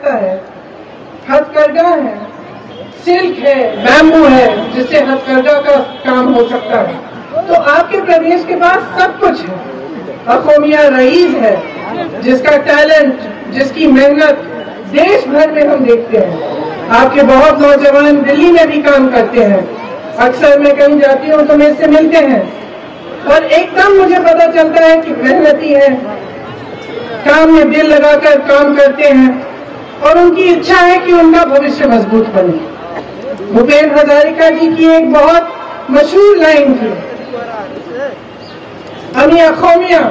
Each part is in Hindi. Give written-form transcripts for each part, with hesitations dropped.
जाता है, हथकरघा है, सिल्क है, बैम्बू है, जिससे हथकरघा का काम हो सकता है। तो आपके प्रदेश के पास सब कुछ है। अकोमिया रईस है, जिसका टैलेंट, जिसकी मेहनत देश भर में हम देखते हैं। आपके बहुत नौजवान दिल्ली में भी काम करते हैं। अक्सर मैं कहीं जाती हूँ तो मेरे से मिलते हैं और एकदम मुझे पता चलता है कि मेहनती है, काम में दिल लगाकर काम करते हैं और उनकी इच्छा है कि उनका भविष्य मजबूत बने। भूपेन हजारिका जी की एक बहुत मशहूर लाइन थी, अनि अखोमिया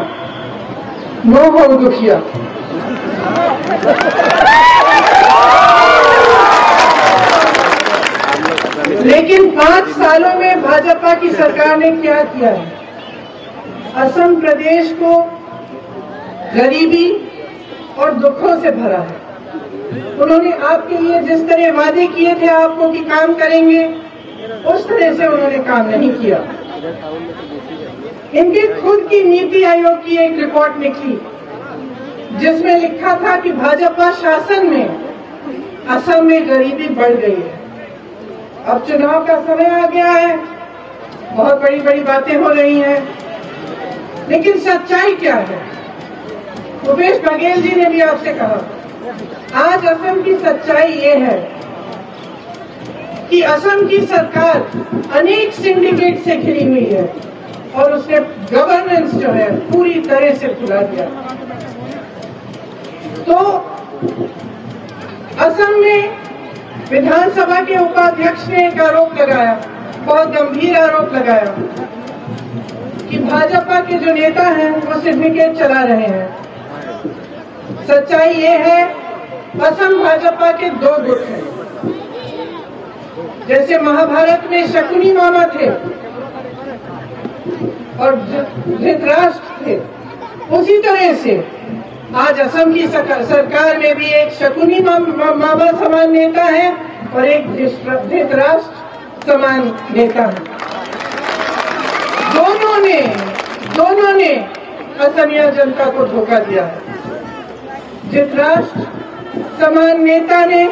नो हो दुखिया। लेकिन 5 सालों में भाजपा की सरकार ने क्या किया है? असम प्रदेश को गरीबी और दुखों से भरा है। उन्होंने आपके लिए जिस तरह वादे किए थे आपको कि काम करेंगे, उस तरह से उन्होंने काम नहीं किया। इनके खुद की नीति आयोग की एक रिपोर्ट निकली जिसमें लिखा था कि भाजपा शासन में असम में गरीबी बढ़ गई है। अब चुनाव का समय आ गया है, बहुत बड़ी बड़ी बातें हो रही हैं, लेकिन सच्चाई क्या है? भूपेश बघेल जी ने भी आपसे कहा, आज असम की सच्चाई ये है कि असम की सरकार अनेक सिंडिकेट से घिरी हुई है और उसने गवर्नेंस जो है पूरी तरह से भुला दिया। तो असम में विधानसभा के उपाध्यक्ष ने एक आरोप लगाया, बहुत गंभीर आरोप लगाया कि भाजपा के जो नेता हैं वो सिंडिकेट चला रहे हैं। सच्चाई ये है, असम भाजपा के 2 गुट हैं। जैसे महाभारत में शकुनी मामा थे और धृतराष्ट्र थे, उसी तरह से आज असम की सरकार में भी एक शकुनी मामा समान नेता है और एक धृतराष्ट्र समान नेता है। दोनों ने असमिया जनता को धोखा दिया है। धृतराष्ट्र समान नेता ने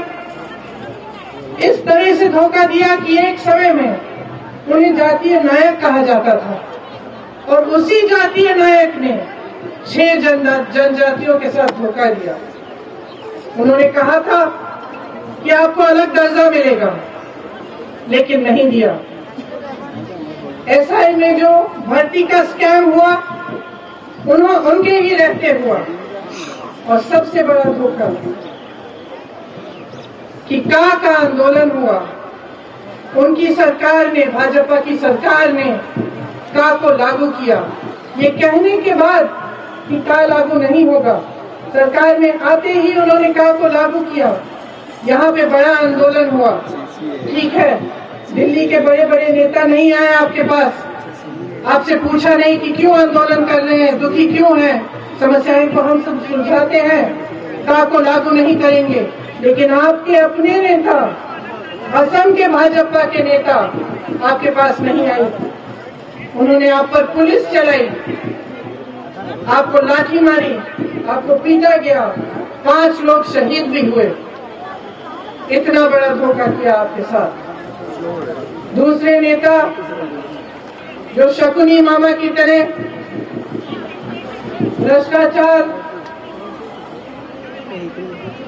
इस तरह से धोखा दिया कि एक समय में उन्हें जातीय नायक कहा जाता था और उसी जातीय नायक ने 6 जनजातियों के साथ धोखा दिया। उन्होंने कहा था कि आपको अलग दर्जा मिलेगा, लेकिन नहीं दिया। एसआई में जो भर्ती का स्कैम हुआ उनके ही रहते हुआ, और सबसे बड़ा धोखा कि का आंदोलन हुआ, उनकी सरकार ने, भाजपा की सरकार ने का को लागू किया। ये कहने के बाद कि का लागू नहीं होगा, सरकार में आते ही उन्होंने का को लागू किया। यहाँ पे बड़ा आंदोलन हुआ। ठीक है, दिल्ली के बड़े बड़े नेता नहीं आए आपके पास, आपसे पूछा नहीं कि क्यों आंदोलन कर रहे हैं, दुखी क्यों हैं, समस्याएं को हम सब सुलझाते हैं, का को लागू नहीं करेंगे। लेकिन आपके अपने नेता, असम के भाजपा के नेता आपके पास नहीं आए। उन्होंने आप पर पुलिस चलाई, आपको लाठी मारी, आपको पीटा गया, 5 लोग शहीद भी हुए। इतना बड़ा धोखा किया आपके साथ। दूसरे नेता जो शकुनी मामा की तरह भ्रष्टाचार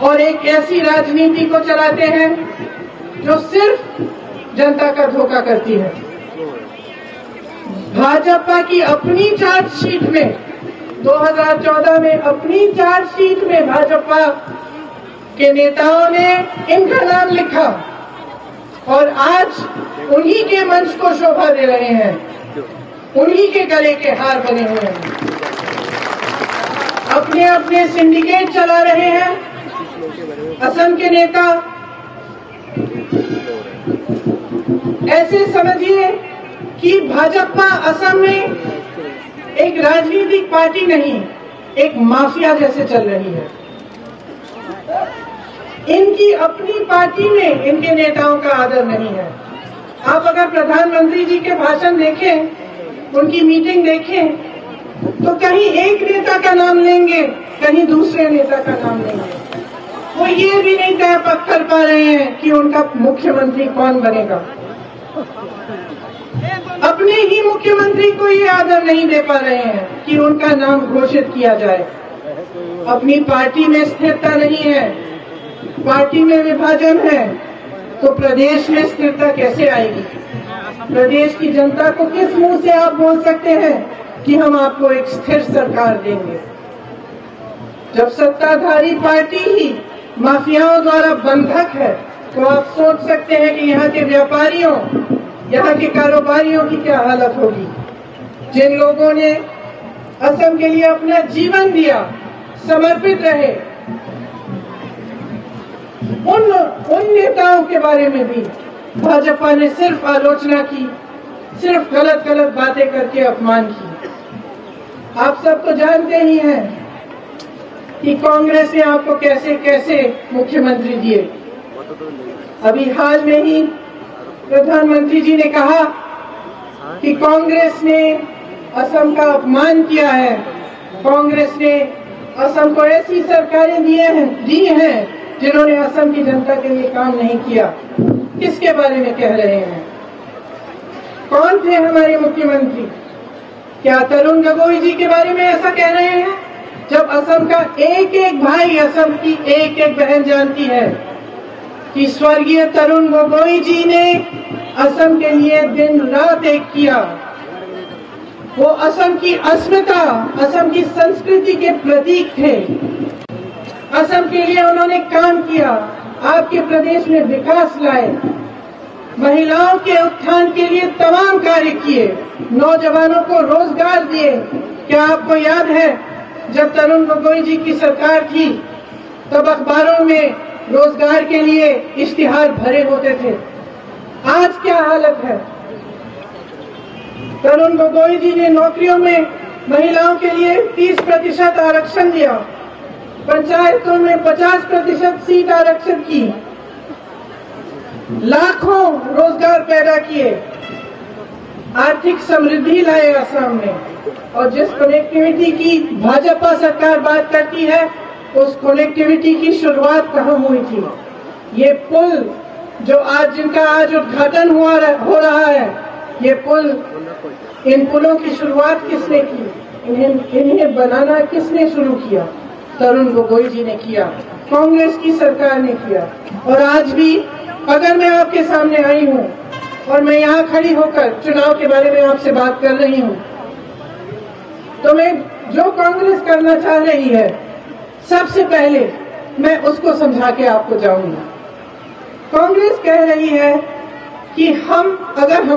और एक ऐसी राजनीति को चलाते हैं जो सिर्फ जनता का धोखा करती है। भाजपा की अपनी चार्जशीट में 2014 में अपनी चार्जशीट में भाजपा के नेताओं ने इनका नाम लिखा और आज उन्हीं के मंच को शोभा दे रहे हैं, उन्हीं के गले के हार बने हुए हैं। अपने अपने सिंडिकेट चला रहे हैं असम के नेता। ऐसे समझिए कि भाजपा असम में एक राजनीतिक पार्टी नहीं, एक माफिया जैसे चल रही है। इनकी अपनी पार्टी में इनके नेताओं का आदर नहीं है। आप अगर प्रधानमंत्री जी के भाषण देखें, उनकी मीटिंग देखें, तो कहीं एक नेता का नाम लेंगे, कहीं दूसरे नेता का नाम लेंगे। वो ये भी नहीं तय कर पा रहे हैं कि उनका मुख्यमंत्री कौन बनेगा। अपने ही मुख्यमंत्री को ये आदर नहीं दे पा रहे हैं कि उनका नाम घोषित किया जाए। अपनी पार्टी में स्थिरता नहीं है, पार्टी में विभाजन है, तो प्रदेश में स्थिरता कैसे आएगी? प्रदेश की जनता को किस मुंह से आप बोल सकते हैं कि हम आपको एक स्थिर सरकार देंगे, जब सत्ताधारी पार्टी ही माफियाओं द्वारा बंधक है? तो आप सोच सकते हैं कि यहाँ के व्यापारियों, यहाँ के कारोबारियों की क्या हालत होगी, जिन लोगों ने असम के लिए अपना जीवन दिया, समर्पित रहे। उन नेताओं के बारे में भी भाजपा ने सिर्फ आलोचना की, सिर्फ गलत गलत बातें करके अपमान की। आप सब तो जानते ही हैं कि कांग्रेस ने आपको कैसे कैसे मुख्यमंत्री दिए। अभी हाल में ही प्रधानमंत्री जी ने कहा कि कांग्रेस ने असम का अपमान किया है, कांग्रेस ने असम को ऐसी सरकारें दी हैं जिन्होंने असम की जनता के लिए काम नहीं किया। किसके बारे में कह रहे हैं? कौन थे हमारे मुख्यमंत्री? क्या तरुण गोगोई जी के बारे में ऐसा कह रहे हैं? जब असम का एक एक भाई, असम की एक एक बहन जानती है कि स्वर्गीय तरुण गोगोई जी ने असम के लिए दिन रात एक किया। वो असम की अस्मिता, असम की संस्कृति के प्रतीक थे। असम के लिए उन्होंने काम किया, आपके प्रदेश में विकास लाए, महिलाओं के उत्थान के लिए तमाम कार्य किए, नौजवानों को रोजगार दिए। क्या आपको याद है जब तरुण गोगोई जी की सरकार थी तब अखबारों में रोजगार के लिए इश्तिहार भरे होते थे? आज क्या हालत है? तरुण गोगोई जी ने नौकरियों में महिलाओं के लिए 30% आरक्षण दिया, पंचायतों में 50% सीट आरक्षित की, लाखों रोजगार पैदा किए, आर्थिक समृद्धि लाए असम में। और जिस कनेक्टिविटी की भाजपा सरकार बात करती है, उस कनेक्टिविटी की शुरुआत कहाँ हुई थी? ये पुल जो जिनका आज उद्घाटन हो रहा है, ये पुल, इन पुलों की शुरुआत किसने की? इन्हें बनाना किसने शुरू किया? तरुण गोगोई जी ने किया, कांग्रेस की सरकार ने किया। और आज भी अगर मैं आपके सामने आई हूँ और मैं यहाँ खड़ी होकर चुनाव के बारे में आपसे बात कर रही हूँ, तो मैं जो कांग्रेस करना चाह रही है, सबसे पहले मैं उसको समझा के आपको जाऊंगा। कांग्रेस कह रही है कि अगर हम